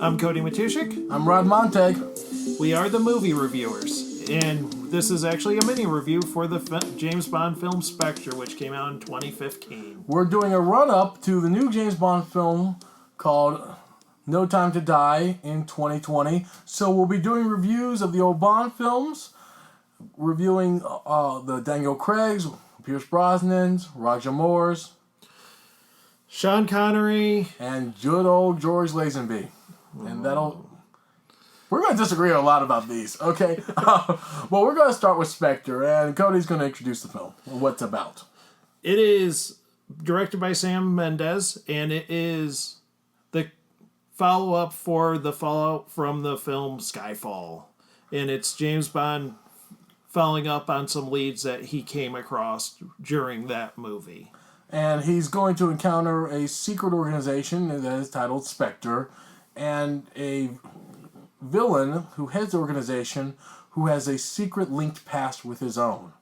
I'm Cody Matushik. I'm Rod Monte. We are the movie reviewers, and this is actually a mini review for the James Bond film Spectre, which came out in 2015. We're doing a run-up to the new James Bond film called No Time to Die in 2020. So we'll be doing reviews of the old Bond films, reviewing the Daniel Craig's, Pierce Brosnan's, Roger Moore's, Sean Connery, and good old George Lazenby. And we're going to disagree a lot about these, okay? Well, we're going to start with Spectre, and Cody's going to introduce the film, what it's about. It is directed by Sam Mendes, and it is the follow-up for the fallout from the film Skyfall. And it's James Bond following up on some leads that he came across during that movie. And he's going to encounter a secret organization that is titled Spectre, and a villain who heads the organization who has a secret linked past with his own.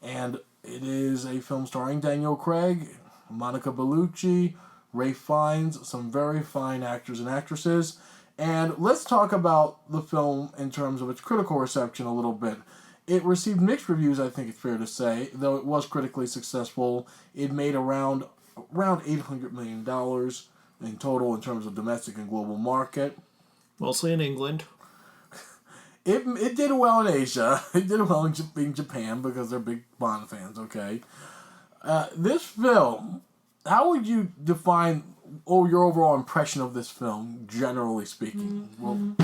And it is a film starring Daniel Craig, Monica Bellucci, Ralph Fiennes, some very fine actors and actresses. And let's talk about the film in terms of its critical reception a little bit. It received mixed reviews, I think it's fair to say, though it was critically successful. It made around $800 million in total in terms of domestic and global market. Mostly in England. It did well in Asia. It did well in Japan because they're big Bond fans, okay? This film, how would you define your overall impression of this film, generally speaking? Well,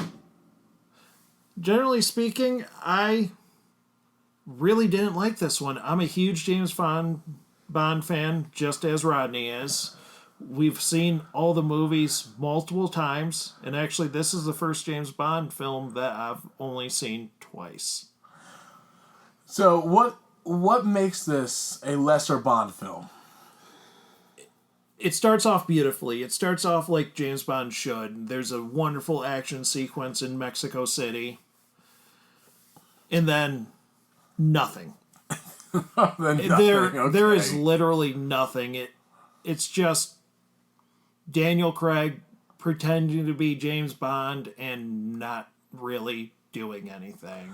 generally speaking, I really didn't like this one. I'm a huge James Bond fan, just as Rodney is. We've seen all the movies multiple times, and actually this is the first James Bond film that I've only seen twice. So what makes this a lesser Bond film? It starts off beautifully. It starts off like James Bond should. There's a wonderful action sequence in Mexico City. And then nothing. There is literally nothing. It's just Daniel Craig pretending to be James Bond and not really doing anything.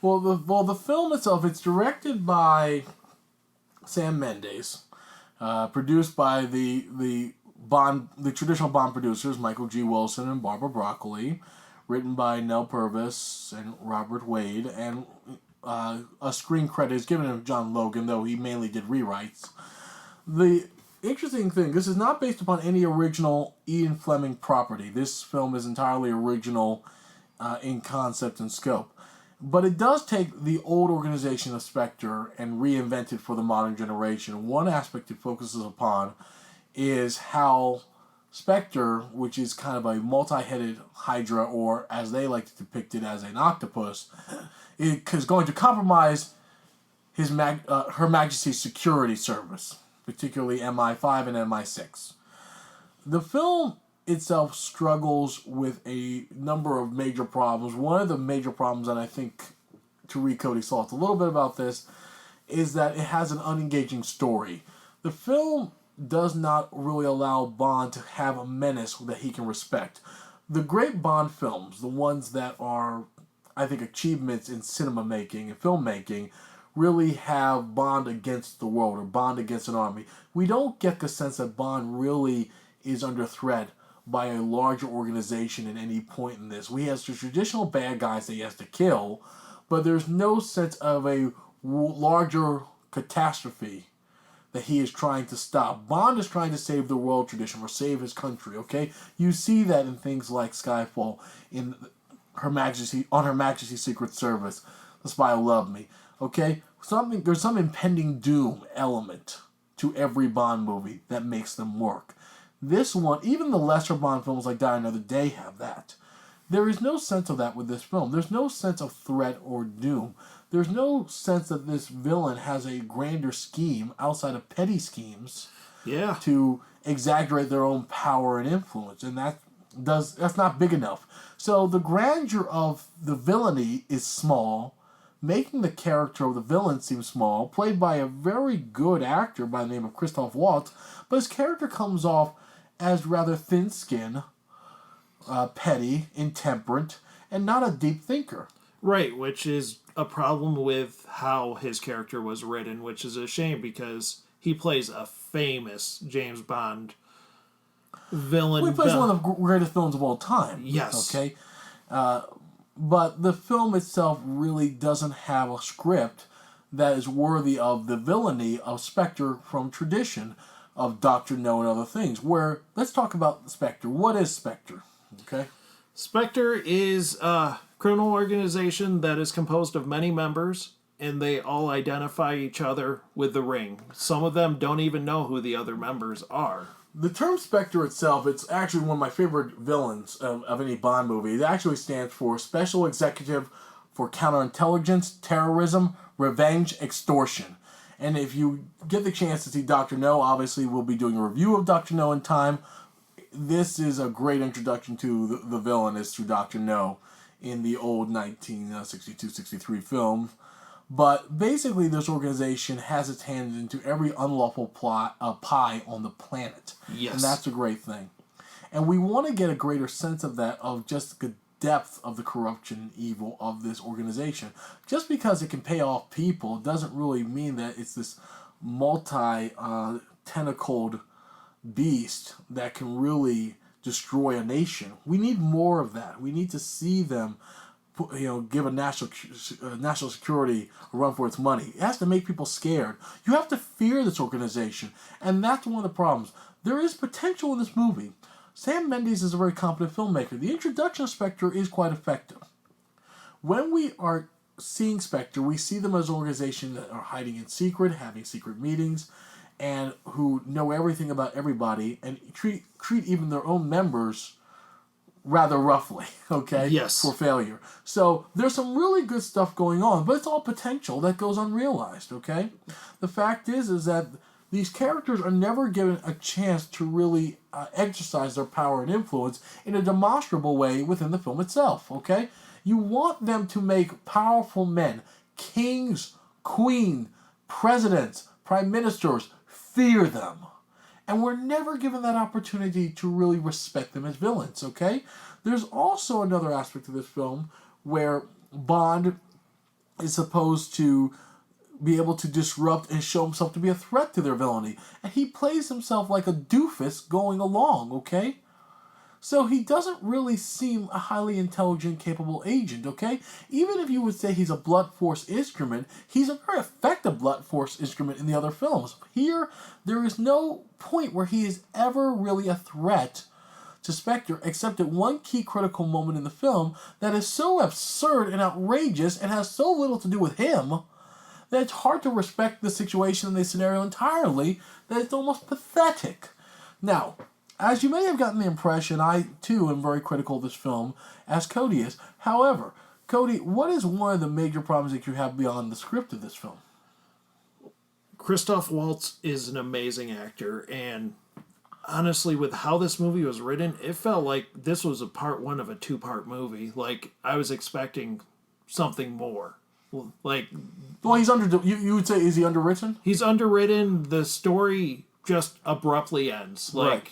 Well, the film itself, it's directed by Sam Mendes, produced by the traditional Bond producers Michael G. Wilson and Barbara Broccoli, written by Nell Purvis and Robert Wade, and a screen credit is given to John Logan, though he mainly did rewrites. The interesting thing, this is not based upon any original Ian Fleming property. This film is entirely original in concept and scope. But it does take the old organization of Spectre and reinvent it for the modern generation. One aspect it focuses upon is how Spectre, which is kind of a multi-headed hydra, or as they like to depict it as an octopus, is going to compromise Her Majesty's Security Service, particularly MI5 and MI6. The film itself struggles with a number of major problems. One of the major problems, and I think to read Cody's thoughts a little bit about this, is that it has an unengaging story. The film does not really allow Bond to have a menace that he can respect. The great Bond films, the ones that are, I think, achievements in cinema making and filmmaking, really have Bond against the world or Bond against an army. We don't get the sense that Bond really is under threat by a larger organization at any point in this. We have the traditional bad guys that he has to kill, but there's no sense of a larger catastrophe that he is trying to stop. Bond is trying to save the world tradition or save his country, okay? You see that in things like Skyfall, in Her Majesty's Secret Service, The Spy Who Loved Me, okay? There's some impending doom element to every Bond movie that makes them work. This one, even the lesser Bond films like Die Another Day have that. There is no sense of that with this film. There's no sense of threat or doom. There's no sense that this villain has a grander scheme outside of petty schemes to exaggerate their own power and influence. And that's not big enough. So the grandeur of the villainy is small, making the character of the villain seem small, played by a very good actor by the name of Christoph Waltz, but his character comes off as rather thin-skinned, petty, intemperate, and not a deep thinker. Right, which is a problem with how his character was written, which is a shame because he plays a famous James Bond villain. Well, he plays one of the greatest villains of all time. Yes. Okay. But the film itself really doesn't have a script that is worthy of the villainy of Spectre from tradition of Dr. No and other things. Where, let's talk about Spectre. What is Spectre? Okay. Spectre is a criminal organization that is composed of many members, and they all identify each other with the ring. Some of them don't even know who the other members are. The term Spectre itself, it's actually one of my favorite villains of any Bond movie. It actually stands for Special Executive for Counterintelligence, Terrorism, Revenge, Extortion. And if you get the chance to see Dr. No, obviously we'll be doing a review of Dr. No in time. This is a great introduction to the villain is through Dr. No in the old 1962-63 film. But basically, this organization has its hands into every unlawful pie on the planet. Yes. And that's a great thing. And we want to get a greater sense of that, of just the depth of the corruption and evil of this organization. Just because it can pay off people doesn't really mean that it's this multi-tentacled beast that can really destroy a nation. We need more of that. We need to see them give a national security a run for its money. It has to make people scared. You have to fear this organization. And that's one of the problems. There is potential in this movie. Sam Mendes is a very competent filmmaker. The introduction of Spectre is quite effective. When we are seeing Spectre, we see them as an organization that are hiding in secret, having secret meetings, and who know everything about everybody, and treat even their own members rather roughly, okay? Yes. For failure. So there's some really good stuff going on, but it's all potential that goes unrealized, okay? The fact is that these characters are never given a chance to really exercise their power and influence in a demonstrable way within the film itself, okay? You want them to make powerful men, kings, queen, presidents, prime ministers, fear them. And we're never given that opportunity to really respect them as villains, okay? There's also another aspect of this film where Bond is supposed to be able to disrupt and show himself to be a threat to their villainy. And he plays himself like a doofus going along, okay? So he doesn't really seem a highly intelligent, capable agent, okay? Even if you would say he's a blunt force instrument, he's a very effective blunt force instrument in the other films. Here, there is no point where he is ever really a threat to Spectre, except at one key critical moment in the film that is so absurd and outrageous and has so little to do with him that it's hard to respect the situation and the scenario entirely, that it's almost pathetic. Now, as you may have gotten the impression, I too am very critical of this film, as Cody is. However, Cody, what is one of the major problems that you have beyond the script of this film? Christoph Waltz is an amazing actor, and honestly, with how this movie was written, it felt like this was a part one of a two-part movie. Like, I was expecting something more. Like, well, he's you would say, is he underwritten? He's underwritten. The story just abruptly ends. Like, right.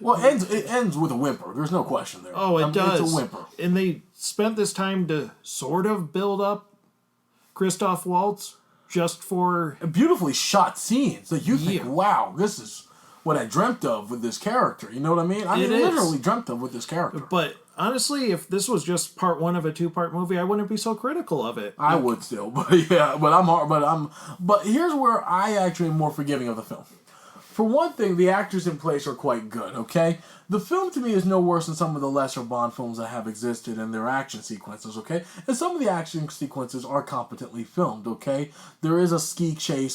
Well, it ends with a whimper. There's no question there. Oh, it does. It's a whimper. And they spent this time to sort of build up Christoph Waltz just for beautifully shot scenes that you think, wow, this is what I dreamt of with this character. You know what I mean? I literally dreamt of with this character. But honestly, if this was just part one of a two-part movie, I wouldn't be so critical of it. I would still, but yeah, but here's where I actually am more forgiving of the film. For one thing, the actors in place are quite good, okay? The film, to me, is no worse than some of the lesser Bond films that have existed in their action sequences, okay? And some of the action sequences are competently filmed, okay? There is a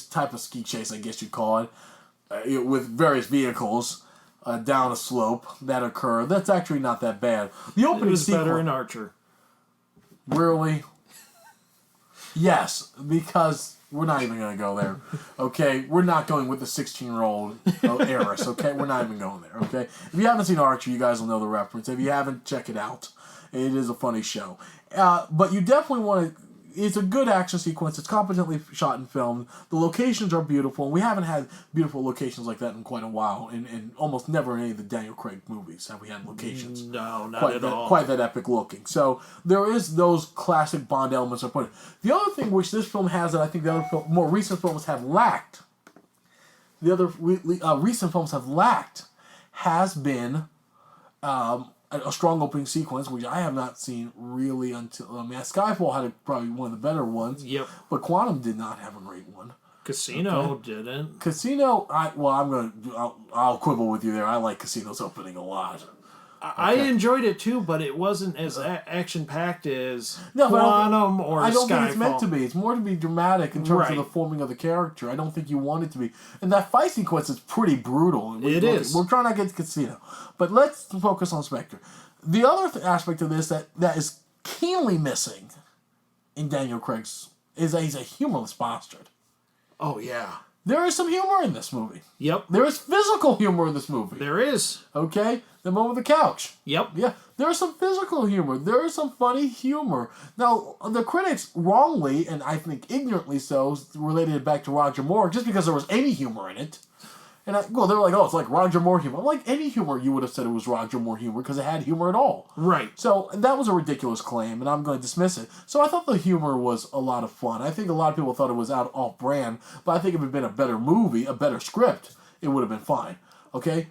type of ski chase, I guess you'd call it, with various vehicles down a slope that occur. That's actually not that bad. The opening sequence... It was better in Archer. Really? Yes, because... We're not even going to go there, okay? We're not going with the 16-year-old heiress, okay? We're not even going there, okay? If you haven't seen Archer, you guys will know the reference. If you haven't, check it out. It is a funny show. But you definitely want to... it's a good action sequence. It's competently shot and filmed. The locations are beautiful. We haven't had beautiful locations like that in quite a while. And almost never in any of the Daniel Craig movies have we had locations. No, not quite at that, all. Quite that epic looking. So there is those classic Bond elements are put in. The other thing which this film has that I think the other more recent films have lacked, recent films have lacked, has been a strong opening sequence, which I have not seen really until... Skyfall had probably one of the better ones. Yep. But Quantum did not have a great one. Casino didn't. Casino, I'll quibble with you there. I like Casino's opening a lot. I enjoyed it too, but it wasn't as action-packed as No, Quantum or Skyfall. I don't think it's meant to be. It's more to be dramatic in terms of the forming of the character. I don't think you want it to be. And that fight sequence is pretty brutal. It is. We're trying to get to Casino. But let's focus on Spectre. The other aspect of this that is keenly missing in Daniel Craig's is that he's a humorless bastard. Oh, yeah. There is some humor in this movie. Yep. There is physical humor in this movie. There is. Okay? The moment with the couch. Yep. Yeah. There is some physical humor. There is some funny humor. Now, the critics wrongly, and I think ignorantly so, related it back to Roger Moore, just because there was any humor in it. And they were like, oh, it's like Roger Moore humor. Like any humor, you would have said it was Roger Moore humor because it had humor at all. Right. So that was a ridiculous claim, and I'm going to dismiss it. So I thought the humor was a lot of fun. I think a lot of people thought it was out off-brand, but I think if it had been a better movie, a better script, it would have been fine. Okay?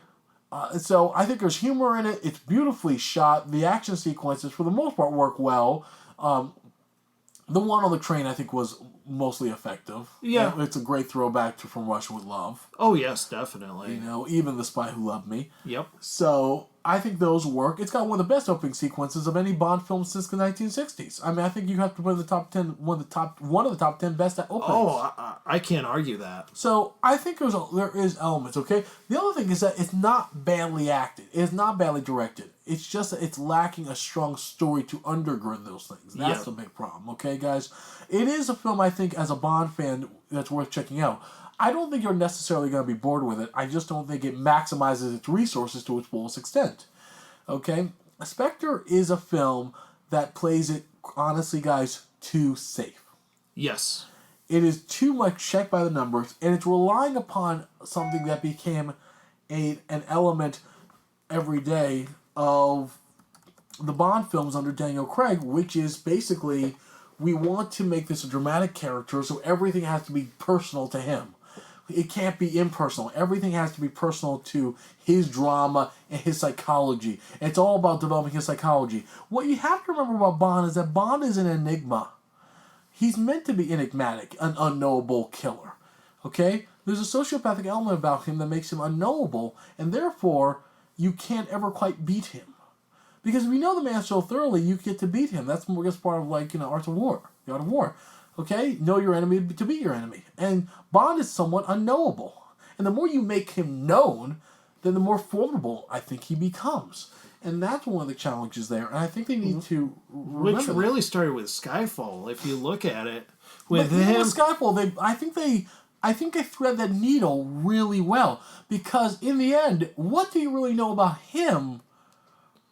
So I think there's humor in it. It's beautifully shot. The action sequences, for the most part, work well. The one on the train, I think, was mostly effective. Yeah. It's a great throwback to From Russia with Love. Oh, yes, definitely. You know, even The Spy Who Loved Me. Yep. So I think those work. It's got one of the best opening sequences of any Bond film since the 1960s. I mean, I think you have to put in the top 10, one of the top 10 best openings. Oh, I can't argue that. So I think there is elements, okay? The other thing is that it's not badly acted. It's not badly directed. It's just that it's lacking a strong story to undergird those things. That's the big problem, okay, guys? It is a film, I think, as a Bond fan, that's worth checking out. I don't think you're necessarily going to be bored with it. I just don't think it maximizes its resources to its fullest extent. Okay? Spectre is a film that plays it, honestly, guys, too safe. Yes. It is too much checked by the numbers, and it's relying upon something that became an element every day of the Bond films under Daniel Craig, which is basically we want to make this a dramatic character, so everything has to be personal to him. It can't be impersonal. Everything has to be personal to his drama and his psychology. It's all about developing his psychology. What you have to remember about Bond is that Bond is an enigma. He's meant to be enigmatic, an unknowable killer. Okay? There's a sociopathic element about him that makes him unknowable, and therefore you can't ever quite beat him. Because if you know the man so thoroughly, you get to beat him. That's part of, like, Art of War. The Art of War. Okay? Know your enemy to beat your enemy. And Bond is somewhat unknowable. And the more you make him known, then the more formidable I think he becomes. And that's one of the challenges there. And I think they need to remember Which really started with Skyfall, if you look at it. With him... With Skyfall, I think they thread that needle really well. Because in the end, what do you really know about him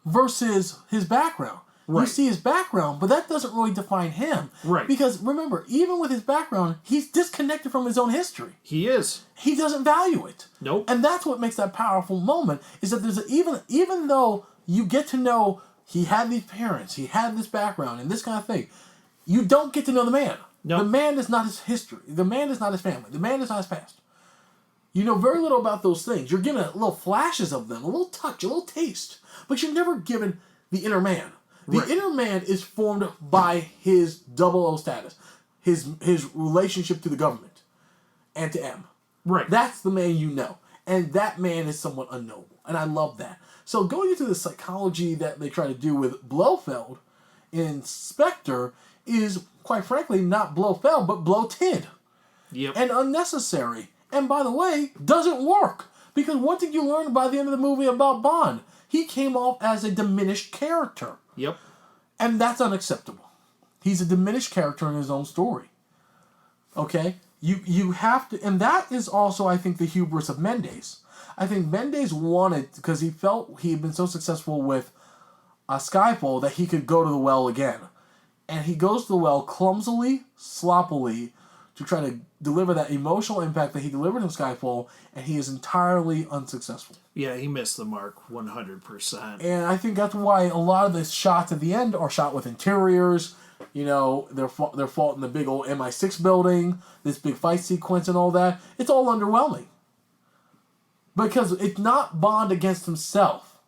versus his background? Right. You see his background, but that doesn't really define him. Right. Because remember, even with his background, he's disconnected from his own history. He is. He doesn't value it. Nope. And that's what makes that powerful moment, is that there's even though you get to know he had these parents, he had this background, and this kind of thing, you don't get to know the man. Nope. The man is not his history. The man is not his family. The man is not his past. You know very little about those things. You're given little flashes of them, a little touch, a little taste. But you're never given the inner man. The inner man is formed by his 00 status, his relationship to the government, and to M. Right. That's the man you know. And that man is somewhat unknowable. And I love that. So going into the psychology that they try to do with Blofeld in Spectre is, quite frankly, not Blofeld, but bloated. Yep. And unnecessary. And by the way, doesn't work. Because what did you learn by the end of the movie about Bond? He came off as a diminished character. Yep. And that's unacceptable. He's a diminished character in his own story. Okay? You have to... And that is also, I think, the hubris of Mendes. I think Mendes wanted... Because he felt he had been so successful with Skyfall that he could go to the well again. and he goes to the well clumsily, sloppily, to try to deliver that emotional impact that he delivered in Skyfall, and he is entirely unsuccessful. Yeah, he missed the mark 100%. And I think that's why a lot of the shots at the end are shot with interiors. You know, they're fought in the big old MI6 building, this big fight sequence and all that. It's all underwhelming. Because it's not Bond against himself.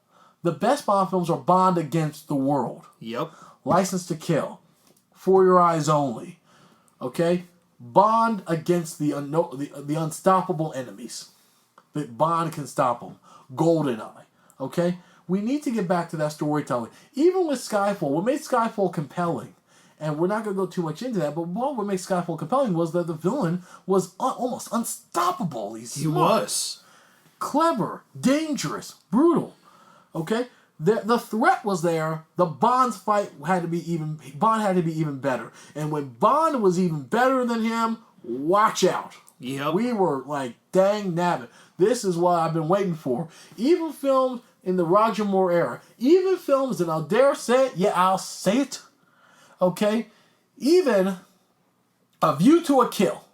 The best Bond films are Bond against the world. Yep. License to Kill. For Your Eyes Only. Okay? Bond against the unstoppable enemies. That Bond can stop them. GoldenEye. Okay? We need to get back to that storytelling. Even with Skyfall, what made Skyfall compelling, and we're not going to go too much into that, but what made Skyfall compelling was that the villain was almost unstoppable. He was. Clever, dangerous, brutal. Okay? The threat was there. The Bond's fight had to be even better. And when Bond was even better than him, watch out. Yep. We were like, dang nabbit. This is what I've been waiting for. Even filmed in the Roger Moore era. Even films, and I'll dare say it, yeah, I'll say it. Okay? Even A View to a Kill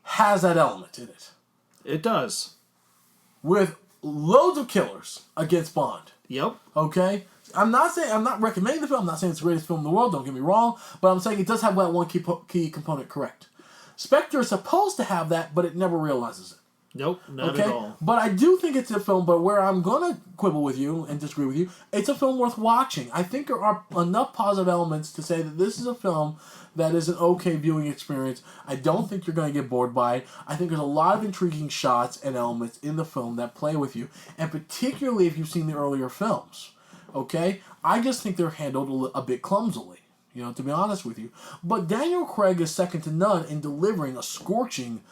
has that element in it. It does. With loads of killers against Bond. Yep. Okay? I'm not recommending the film. I'm not saying it's the greatest film in the world. Don't get me wrong. But I'm saying it does have that one key component correct. Spectre is supposed to have that, but it never realizes it. Nope, not at all. But I do think it's a film, but where I'm going to quibble with you and disagree with you, it's a film worth watching. I think there are enough positive elements to say that this is a film that is an okay viewing experience. I don't think you're going to get bored by it. I think there's a lot of intriguing shots and elements in the film that play with you, and particularly if you've seen the earlier films. Okay? I just think they're handled a bit clumsily, you know, to be honest with you. But Daniel Craig is second to none in delivering a scorching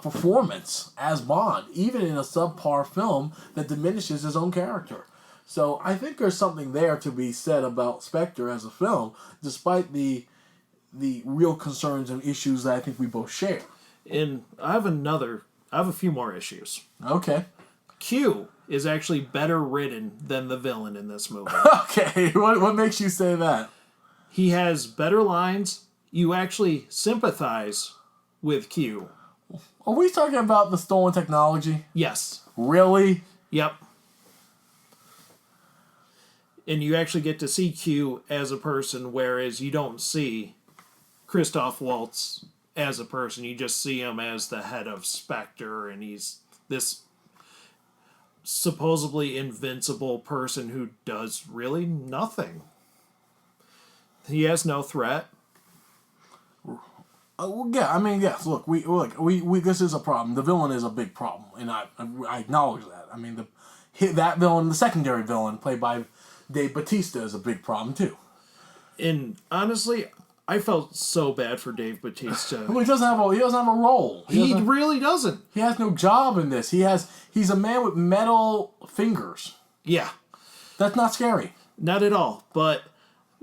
performance as Bond, even in a subpar film that diminishes his own character. So I think there's something there to be said about Spectre as a film, despite the real concerns and issues that I think we both share. And I have a few more issues. Okay. Q is actually better written than the villain in this movie. Okay, what makes you say that? He has better lines. You actually sympathize with Q. Are we talking about the stolen technology? Yes. Really? Yep. And you actually get to see Q as a person, whereas you don't see Christoph Waltz as a person. You just see him as the head of Spectre, and he's this supposedly invincible person who does really nothing. He has no threat. Yeah, I mean, yes. Look, we this is a problem. The villain is a big problem, and I acknowledge that. I mean, that villain, the secondary villain played by Dave Bautista, is a big problem too. And honestly, I felt so bad for Dave Bautista. Well, he doesn't have a role. He really doesn't. He has no job in this. He's a man with metal fingers. Yeah, that's not scary. Not at all. But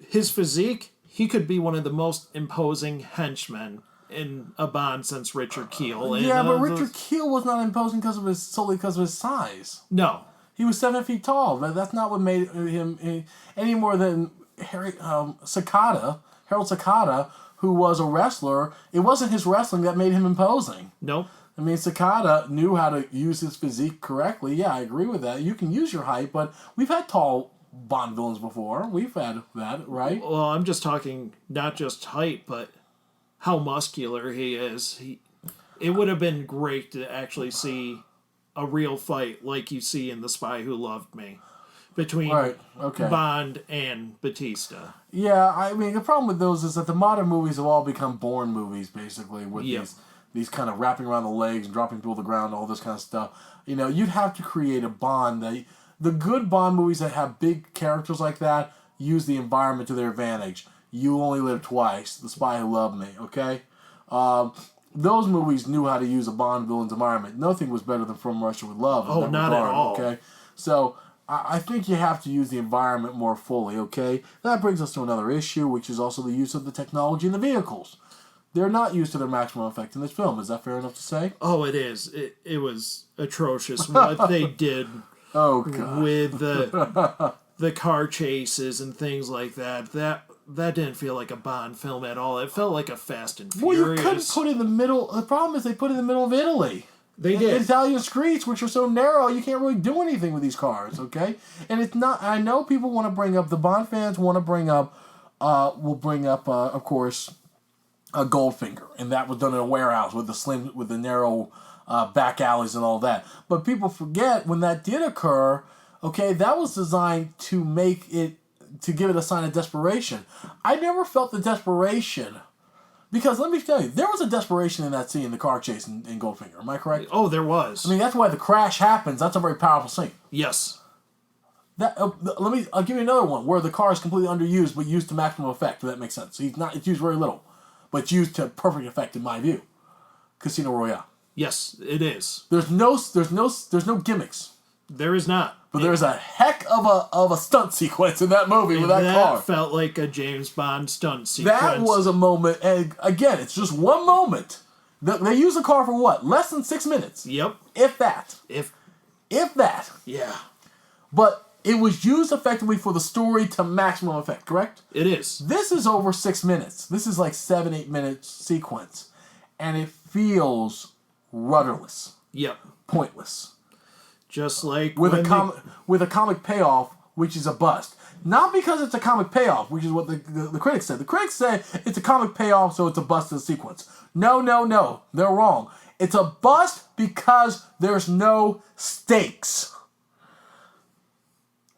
his physique, he could be one of the most imposing henchmen in a Bond since Richard Kiel. Yeah, but Richard Kiel was not imposing solely because of his size. No. He was 7 feet tall, but that's not what made him any more than Harold Sakata, who was a wrestler. It wasn't his wrestling that made him imposing. Nope. I mean, Sakata knew how to use his physique correctly. Yeah, I agree with that. You can use your height, but we've had tall Bond villains before. We've had that, right? Well, I'm just talking not just height, but how muscular he is. It would have been great to actually see a real fight like you see in The Spy Who Loved Me between Bond and Batista. Yeah, I mean, the problem with those is that the modern movies have all become Bourne movies, basically, with these kind of wrapping around the legs and dropping people to the ground, all this kind of stuff. You know, you'd have to create a Bond that... The good Bond movies that have big characters like that use the environment to their advantage. You Only Live Twice, The Spy Who Loved Me, okay? Those movies knew how to use a Bond villain's environment. Nothing was better than From Russia with Love. Oh, not at all. Okay? So, I think you have to use the environment more fully, okay? That brings us to another issue, which is also the use of the technology in the vehicles. They're not used to their maximum effect in this film. Is that fair enough to say? Oh, it is. It was atrocious what they did. Oh, God. With the car chases and things like that. that didn't feel like a Bond film at all. It felt like a Fast and Well, Furious. you couldn't put it in the middle. The problem is they put it in the middle of Italy. They did. Italian streets, which are so narrow, you can't really do anything with these cars, okay? And it's not... I know people want to bring up... The Bond fans want to bring up... of course, Goldfinger. And that was done in a warehouse with the narrow back alleys and all that. But people forget when that did occur, okay, that was designed to make it... to give it a sign of desperation. I never felt the desperation... Because let me tell you, there was a desperation in that scene, the car chase in Goldfinger. Am I correct? Oh, there was. I mean, that's why the crash happens. That's a very powerful scene. Yes. I'll give you another one where the car is completely underused, but used to maximum effect. If that makes sense. It's used very little, but it's used to perfect effect in my view. Casino Royale. Yes, it is. There's no gimmicks. There is not. But there's a heck of a stunt sequence in that movie with that car. That felt like a James Bond stunt sequence. That was a moment, and again, it's just one moment. They use the car for what? Less than 6 minutes. Yep. If that. If that. Yeah. But it was used effectively for the story to maximum effect, correct? It is. This is over 6 minutes. This is like 7-8 minute sequence. And it feels rudderless. Yep. Pointless. Just like with a comic payoff, which is a bust. Not because it's a comic payoff, which is what the critics said. The critics say it's a comic payoff, so it's a bust of the sequence. No. They're wrong. It's a bust because there's no stakes.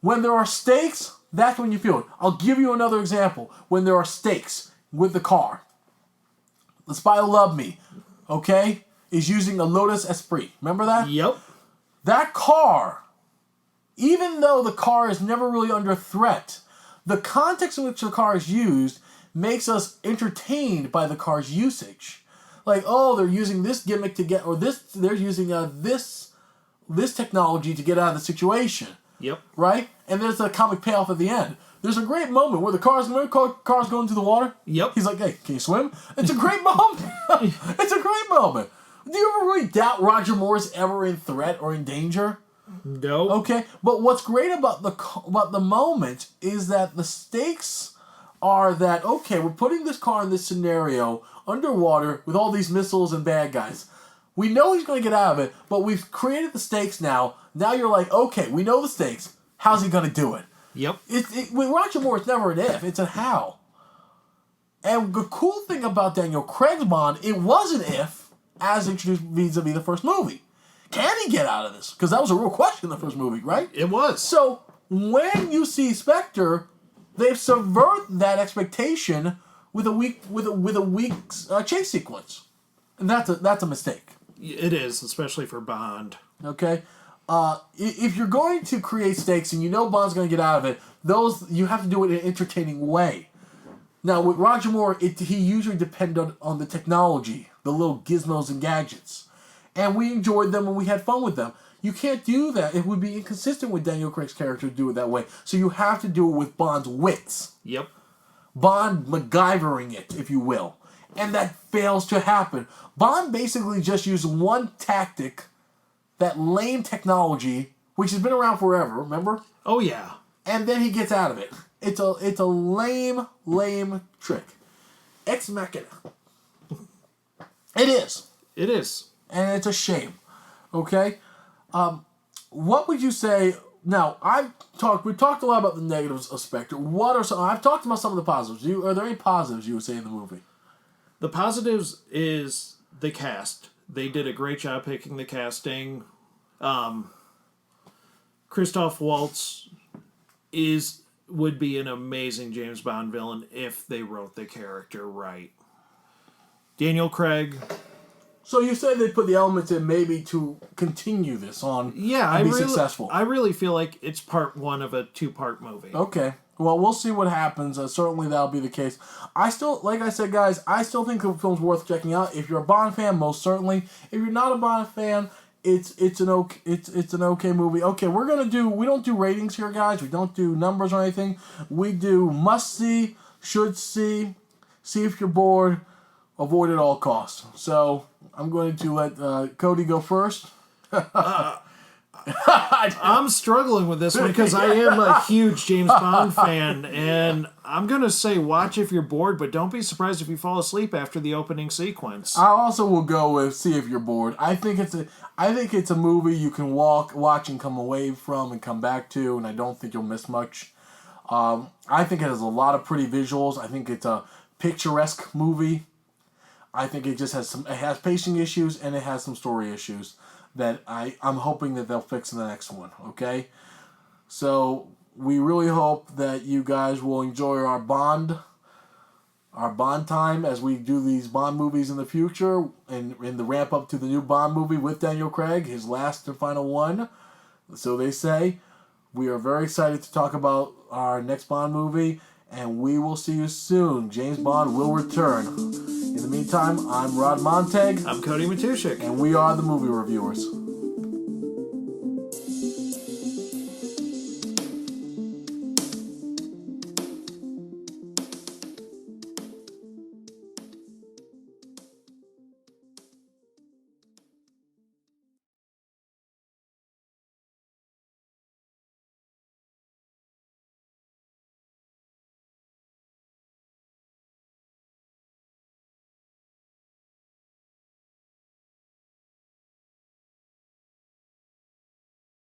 When there are stakes, that's when you feel it. I'll give you another example. When there are stakes with the car. The Spy Who Loved Me, okay, is using a Lotus Esprit. Remember that? Yep. That car, even though the car is never really under threat, the context in which the car is used makes us entertained by the car's usage. Like, oh, they're using this gimmick to get, or they're using this technology to get out of the situation. Yep. Right? And there's a comic payoff at the end. There's a great moment where the car's going into the water. Yep. He's like, hey, can you swim? It's a great moment. It's a great moment. Do you ever really doubt Roger Moore's ever in threat or in danger? No. Okay, but what's great about the moment is that the stakes are that, okay, we're putting this car in this scenario underwater with all these missiles and bad guys. We know he's going to get out of it, but we've created the stakes now. Now you're like, okay, we know the stakes. How's he going to do it? Yep. With Roger Moore, it's never an if, it's a how. And the cool thing about Daniel Craig's Bond, it was an if, as introduced vis-a-vis the first movie. Can he get out of this? Because that was a real question in the first movie, right? It was. So, when you see Spectre, they've subverted that expectation with a weak chase sequence. And that's a mistake. It is, especially for Bond. Okay? If you're going to create stakes and you know Bond's going to get out of it, you have to do it in an entertaining way. Now, with Roger Moore, he usually depended on the technology, the little gizmos and gadgets. And we enjoyed them and we had fun with them. You can't do that. It would be inconsistent with Daniel Craig's character to do it that way. So you have to do it with Bond's wits. Yep. Bond MacGyvering it, if you will. And that fails to happen. Bond basically just used one tactic, that lame technology, which has been around forever, remember? Oh, yeah. And then he gets out of it. It's a lame trick. Ex Machina. It is. It is. And it's a shame. Okay? What would you say... Now, we've talked a lot about the negatives of Spectre. I've talked about some of the positives. Are there any positives you would say in the movie? The positives is the cast. They did a great job picking the casting. Christoph Waltz would be an amazing James Bond villain if they wrote the character right. Daniel Craig. So you said they put the elements in maybe to continue this on and be successful. I really feel like it's part one of a 2-part movie. Okay. Well, we'll see what happens. Certainly that'll be the case. Like I said, guys, I still think the film's worth checking out. If you're a Bond fan, most certainly. If you're not a Bond fan, it's an okay movie. Okay, we don't do ratings here, guys. We don't do numbers or anything. We do must see, should see if you're bored, avoid at all costs. So I'm going to let Cody go first. I I'm struggling with this one because I am a huge James Bond fan, and I'm gonna say watch if you're bored, but don't be surprised if you fall asleep after the opening sequence. I also will go with see if you're bored. I think it's a movie you can watch and come away from and come back to, and I don't think you'll miss much. I think it has a lot of pretty visuals. I think it's a picturesque movie. I think it just has it has pacing issues and it has some story issues that I'm hoping that they'll fix in the next one, okay? So we really hope that you guys will enjoy our Bond time as we do these Bond movies in the future and in the ramp up to the new Bond movie with Daniel Craig, his last and final one. So they say. We are very excited to talk about our next Bond movie, and we will see you soon. James Bond will return. In the meantime, I'm Rod Montag. I'm Cody Matushik. And we are the Movie Reviewers.